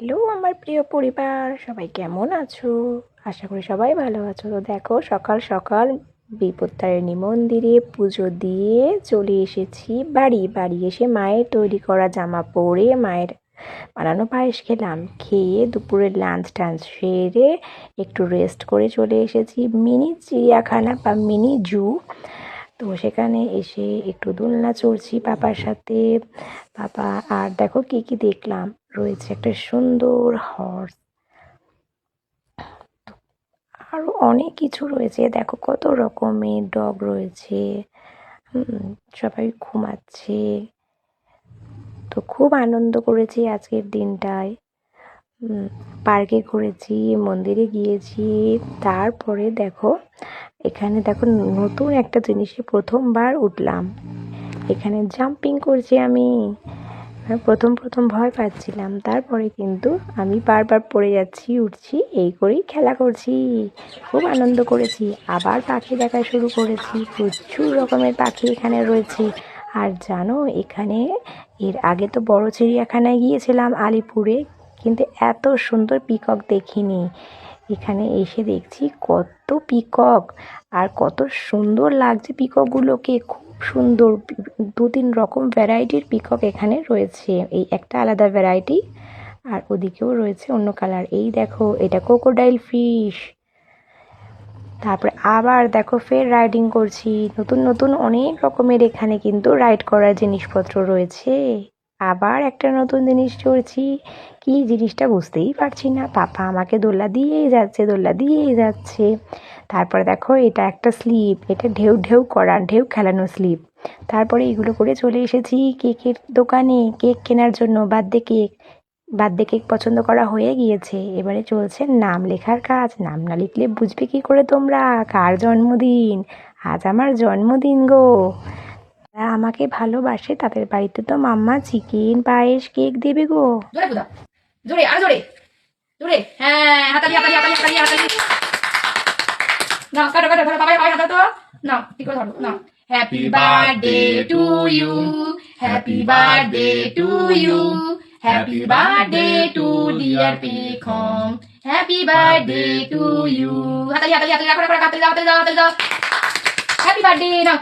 Hello আমার প্রিয় পরিবার, সবাই কেমন আছো? আশা করি সবাই ভালো আছো। তো দেখো, সকাল সকাল বিপত্তারিণী মন্দিরে পুজো দিয়ে চলে এসেছি বাড়ি এসে মায়ের তৈরি করা জামা পরে মায়ের বানানো পায়েস খেলাম। খেয়ে দুপুরের লাঞ্চ টাঞ্চ সেরে একটু রেস্ট করে চলে এসেছি মিনি চিড়িয়াখানা বা মিনি জু। তো সেখানে এসে একটু দোলনা চড়ছি পাপার সাথে। পাপা আর দেখো কি কি দেখলাম, রয়েছে একটা সুন্দর হর্স, আরো অনেক কিছু রয়েছে। দেখো কত রকমের ডগ রয়েছে। সবাই ঘুমাচ্ছে। তো খুব আনন্দ করেছি আজকের দিনটায়। পার্কে ঘুরেছি, মন্দিরে গিয়েছি। তারপরে দেখো, এখানে দেখো নতুন একটা জিনিসে প্রথমবার উঠলাম। এখানে জাম্পিং করছি আমি। প্রথম ভয় পাচ্ছিলাম, তারপরে কিন্তু আমি বারবার পড়ে যাচ্ছি, উঠছি, এই করেই খেলা করছি। খুব আনন্দ করেছি। আবার পাখি দেখা শুরু করেছি। প্রচুর রকমের পাখি এখানে রয়েছে। আর জানো, এখানে এর আগে তো বড় চিড়িয়াখানায় গিয়েছিলাম আলিপুরে, কিন্তু এত সুন্দর পিকক দেখিনি। এখানে এসে দেখছি কত পিকক, আর কত সুন্দর লাগছে পিককগুলোকে। খুব সুন্দর, 2-3 রকম ভ্যারাইটির পিকক এখানে রয়েছে। এই একটা আলাদা ভ্যারাইটি, আর ওদিকেও রয়েছে অন্য কালার। এই দেখো, এটা ক্রোকোডাইল ফিশ। তারপরে আবার দেখো ফের রাইডিং করছি। নতুন নতুন অনেক রকমের এখানে কিন্তু রাইড করার জিনিসপত্র রয়েছে। আবার একটা নতুন জিনিস চড়ছি। কি জিনিসটা বুঝতেই পারছি না, পাপা আমাকে দোলা দিয়েই যাচ্ছে। তারপরে দেখো, এটা একটা স্লিপ, এটা ঢেউ ঢেউ করা, ঢেউ খেলানো স্লিপ। তারপরে এগুলো করে চলে এসেছি কেকের দোকানে কেক কেনার জন্য। বার্থডে কেক পছন্দ করা হয়ে গিয়েছে। এবারে চলছে নাম লেখার কাজ। নাম না লিখলে বুঝবে কি করে তোমরা কার জন্মদিন? আজ আমার জন্মদিন গো। যারা আমাকে ভালোবাসে তাদের বাড়িতে তো মাম্মা চিকেন, পায়েস, কেক দেবে গো। জোরে বুদা, জোরে আর জোরে, জোরে। হ্যাঁ, হাতালি হাতালি হাতালি হাতালি হাতালি। নাও কাটো কাটো, ধরো বাবাই হাতা তো। নাও ঠিক করে ধরো, নাও। Happy birthday to you, happy birthday to you, happy birthday to dear Pikom, happy birthday to you. হাতালি হাতালি হাতালি, রাখো রাখো, হাতালি দাও হাতালি দাও হাতালি দাও। হ্যাপি বার্থডে নাও।